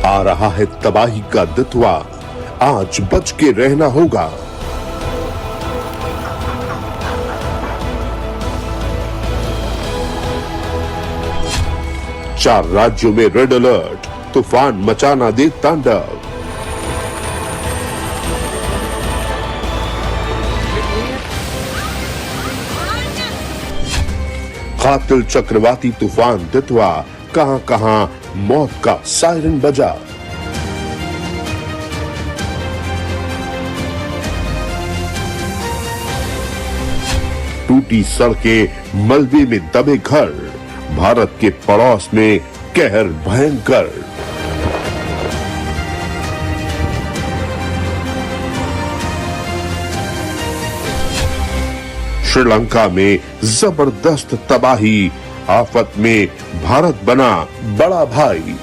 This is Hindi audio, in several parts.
आ रहा है तबाही का दितवा, आज बच के रहना होगा। चार राज्यों में रेड अलर्ट, तूफान मचाना दे तांडव। कातिल चक्रवाती तूफान दितवा, कहां-कहां मौत का सायरन बजा। टूटी सड़कें, मलबे में दबे घर, भारत के पड़ोस में कहर भयंकर। श्रीलंका में जबरदस्त तबाही, आफत में भारत बना बड़ा भाई।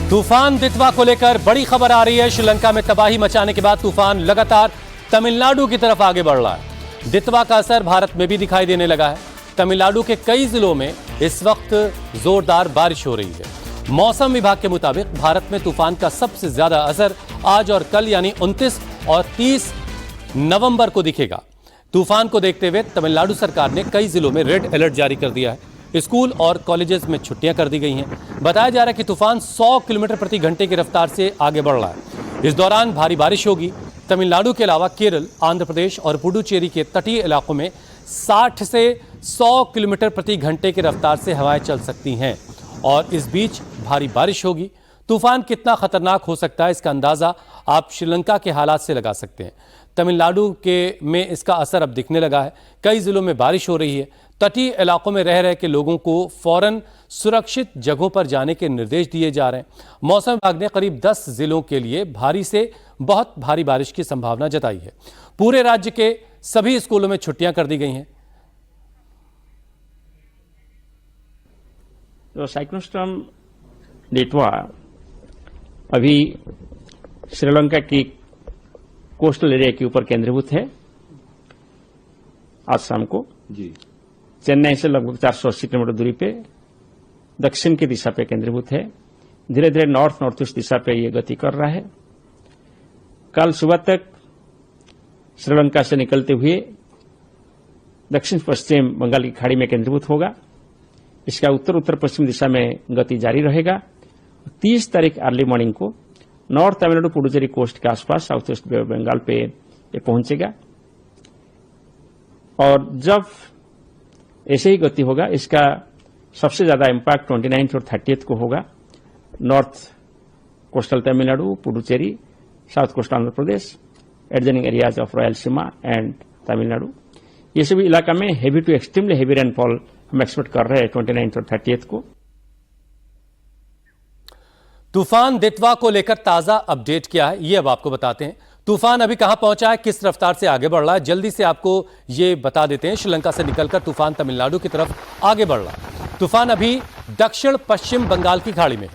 तूफान दितवा को लेकर बड़ी खबर आ रही है। श्रीलंका में तबाही मचाने के बाद तूफान लगातार तमिलनाडु की तरफ आगे बढ़ रहा है। दितवा का असर भारत में भी दिखाई देने लगा है। तमिलनाडु के कई जिलों में इस वक्त जोरदार बारिश हो रही है। मौसम विभाग के मुताबिक भारत में तूफान का सबसे ज्यादा असर आज और कल यानी 29 और 30 नवंबर को दिखेगा। तूफान को देखते हुए तमिलनाडु सरकार ने कई जिलों में रेड अलर्ट जारी कर दिया है। स्कूल और कॉलेजेस में छुट्टियां कर दी गई हैं। बताया जा रहा है कि तूफान 100 किलोमीटर प्रति घंटे की रफ्तार से आगे बढ़ रहा है। इस दौरान भारी बारिश होगी। तमिलनाडु के अलावा केरल, आंध्र प्रदेश और पुडुचेरी के तटीय इलाकों में 60 से 100 किलोमीटर प्रति घंटे की रफ्तार से हवाएं चल सकती हैं और इस बीच भारी बारिश होगी। तूफान कितना खतरनाक हो सकता है, इसका अंदाजा आप श्रीलंका के हालात से लगा सकते हैं। तमिलनाडु में इसका असर अब दिखने लगा है। कई जिलों में बारिश हो रही है। तटीय इलाकों में रह के लोगों को फौरन सुरक्षित जगहों पर जाने के निर्देश दिए जा रहे हैं। मौसम विभाग ने करीब 10 जिलों के लिए भारी से बहुत भारी बारिश की संभावना जताई है। पूरे राज्य के सभी स्कूलों में छुट्टियां कर दी गई हैं। तो साइक्लोन स्टॉर्म दितवा अभी श्रीलंका की कोस्टल एरिया के ऊपर केंद्रीभूत है। आज शाम को जी चेन्नई से लगभग 480 किलोमीटर दूरी पे दक्षिण की दिशा पे केंद्रीभूत है। धीरे धीरे नॉर्थ ईस्ट दिशा पे ये गति कर रहा है। कल सुबह तक श्रीलंका से निकलते हुए दक्षिण पश्चिम बंगाल की खाड़ी में केंद्रीभूत होगा। इसका उत्तर पश्चिम दिशा में गति जारी रहेगा। 30 तारीख अर्ली मॉर्निंग को नॉर्थ तमिलनाडु पुडुचेरी कोस्ट के आसपास साउथ ईस्ट बंगाल पे ये पहुंचेगा और जब ऐसे ही गति होगा, इसका सबसे ज्यादा इंपैक्ट 29 और 30 को होगा। North coastal Tamil Nadu, Puducherry, south coast Andhra Pradesh, adjoining areas of Rayalaseema and Tamil Nadu, ये सभी इलाका में heavy to extremely heavy rainfall हम एक्सपेक्ट कर रहे हैं 29 और 30 को। तूफान दितवा को लेकर ताजा अपडेट क्या है, ये अब आपको बताते हैं। तूफान अभी कहां पहुंचा है, किस रफ्तार से आगे बढ़ रहा है, जल्दी से आपको ये बता देते हैं। श्रीलंका से निकलकर तूफान तमिलनाडु की तरफ आगे बढ़ रहा है। तूफान अभी दक्षिण पश्चिम बंगाल की खाड़ी में है।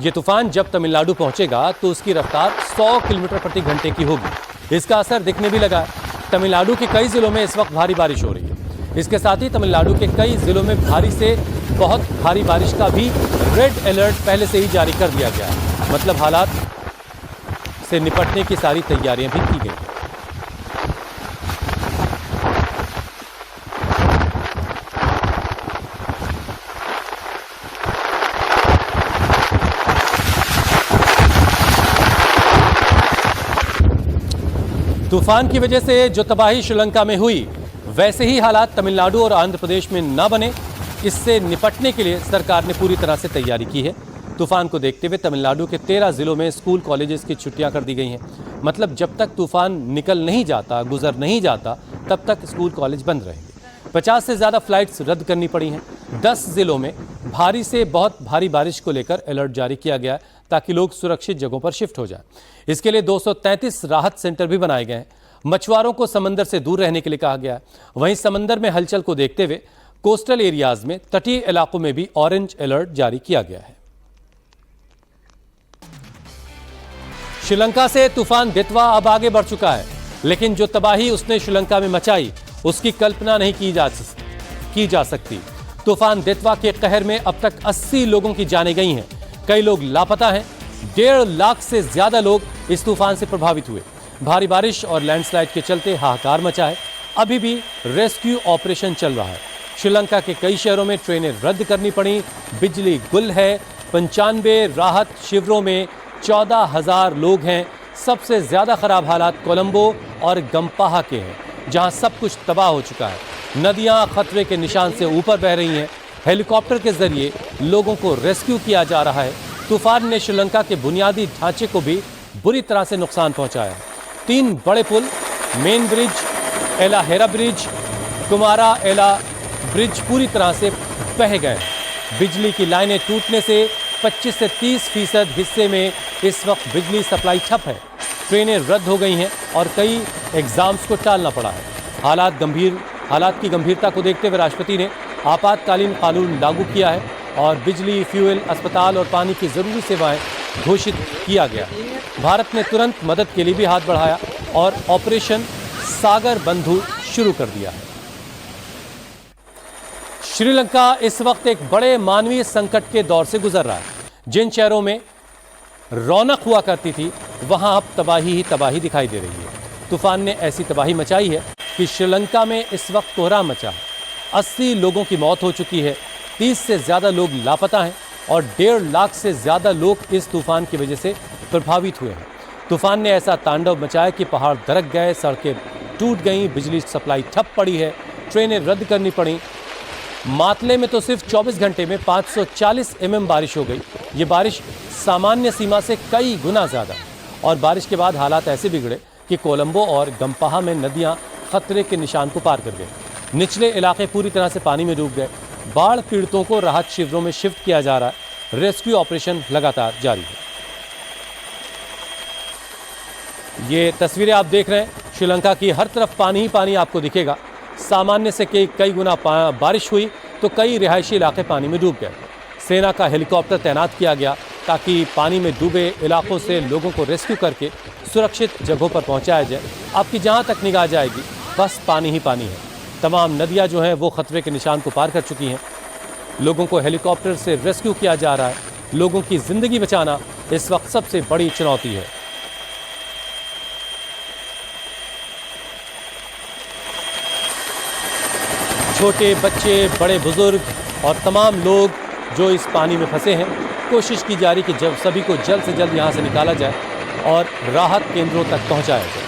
यह तूफान जब तमिलनाडु पहुंचेगा तो उसकी रफ्तार 100 किलोमीटर प्रति घंटे की होगी। इसका असर दिखने भी लगा है। तमिलनाडु के कई जिलों में इस वक्त भारी बारिश हो रही है। इसके साथ ही तमिलनाडु के कई जिलों में भारी से बहुत भारी बारिश का भी रेड अलर्ट पहले से ही जारी कर दिया गया है। मतलब हालात से निपटने की सारी तैयारियां भी की गई हैं। तूफान की वजह से जो तबाही श्रीलंका में हुई, वैसे ही हालात तमिलनाडु और आंध्र प्रदेश में न बने, इससे निपटने के लिए सरकार ने पूरी तरह से तैयारी की है। तूफान को देखते हुए तमिलनाडु के 13 जिलों में स्कूल कॉलेजेस की छुट्टियां कर दी गई हैं। मतलब जब तक तूफान निकल नहीं जाता, गुजर नहीं जाता, तब तक स्कूल कॉलेज बंद रहेंगे। 50 से ज़्यादा फ्लाइट्स रद्द करनी पड़ी हैं। 10 जिलों में भारी से बहुत भारी बारिश को लेकर अलर्ट जारी किया गया है ताकि लोग सुरक्षित जगहों पर शिफ्ट हो जाएं। इसके लिए 233 राहत सेंटर भी बनाए गए हैं। मछुआरों को समंदर से दूर रहने के लिए कहा गया है। वहीं समंदर में हलचल को देखते हुए कोस्टल एरियाज में, तटीय इलाकों में भी ऑरेंज अलर्ट जारी किया गया है। श्रीलंका से तूफान दितवा अब आगे बढ़ चुका है। लेकिन जो तबाही उसने श्रीलंका में मचाई उसकी कल्पना नहीं की जा सकती। तूफान दितवा के कहर में अब तक 80 लोगों की जानें गई हैं, कई लोग लापता हैं। 1.5 लाख से ज्यादा लोग इस तूफान से प्रभावित हुए। भारी बारिश और लैंडस्लाइड के चलते हाहाकार मचा है। अभी भी रेस्क्यू ऑपरेशन चल रहा है। श्रीलंका के कई शहरों में ट्रेनें रद्द करनी पड़ी, बिजली गुल है। 95 राहत शिविरों में 14,000 लोग हैं। सबसे ज्यादा खराब हालात कोलंबो और गंपाहा के हैं, जहां सब कुछ तबाह हो चुका है। नदियां खतरे के निशान से ऊपर बह रही हैं। हेलीकॉप्टर के जरिए लोगों को रेस्क्यू किया जा रहा है। तूफान ने श्रीलंका के बुनियादी ढांचे को भी बुरी तरह से नुकसान पहुंचाया। 3 बड़े पुल, मेन ब्रिज, एला हेरा ब्रिज, कुमारा एला ब्रिज पूरी तरह से बह गए। बिजली की लाइनें टूटने से 25 से 30% हिस्से में इस वक्त बिजली सप्लाई ठप है। ट्रेनें रद्द हो गई हैं और कई एग्जाम्स को टालना पड़ा है। हालात की गंभीरता को देखते हुए राष्ट्रपति ने आपातकालीन कानून लागू किया है और बिजली, फ्यूल, अस्पताल और पानी की जरूरी सेवाएं घोषित किया गया। भारत ने तुरंत मदद के लिए भी हाथ बढ़ाया और ऑपरेशन सागर बंधु शुरू कर दिया है। श्रीलंका इस वक्त एक बड़े मानवीय संकट के दौर से गुजर रहा है। जिन शहरों में रौनक हुआ करती थी वहां अब तबाही ही तबाही दिखाई दे रही है। तूफान ने ऐसी तबाही मचाई है कि श्रीलंका में इस वक्त कोहराम मचा है। 80 लोगों की मौत हो चुकी है, 30 से ज्यादा लोग लापता हैं और 1.5 लाख से ज्यादा लोग इस तूफान की वजह से प्रभावित हुए हैं। तूफान ने ऐसा तांडव मचाया कि पहाड़ दरक गए, सड़कें टूट गईं, बिजली सप्लाई ठप पड़ी है, ट्रेनें रद्द करनी पड़ी। मातले में तो सिर्फ 24 घंटे में 540 mm बारिश हो गई। ये बारिश सामान्य सीमा से कई गुना ज़्यादा। और बारिश के बाद हालात ऐसे बिगड़े कि कोलंबो और गंपाहा में नदियां खतरे के निशान को पार कर गए। निचले इलाके पूरी तरह से पानी में डूब गए। बाढ़ पीड़ितों को राहत शिविरों में शिफ्ट किया जा रहा है। रेस्क्यू ऑपरेशन लगातार जारी है। ये तस्वीरें आप देख रहे हैं, श्रीलंका की हर तरफ पानी ही पानी आपको दिखेगा। सामान्य से कई गुना बारिश हुई तो कई रिहायशी इलाके पानी में डूब गए। सेना का हेलीकॉप्टर तैनात किया गया ताकि पानी में डूबे इलाकों से लोगों को रेस्क्यू करके सुरक्षित जगहों पर पहुंचाया जाए। आपकी जहां तक निगाह जाएगी बस पानी ही पानी है। तमाम नदियां जो हैं वो खतरे के निशान को पार कर चुकी हैं। लोगों को हेलीकॉप्टर से रेस्क्यू किया जा रहा है। लोगों की जिंदगी बचाना इस वक्त सबसे बड़ी चुनौती है। छोटे बच्चे, बड़े बुजुर्ग और तमाम लोग जो इस पानी में फंसे हैं, कोशिश की जा रही कि जब सभी को जल्द से जल्द यहाँ से निकाला जाए और राहत केंद्रों तक पहुँचाया जाए।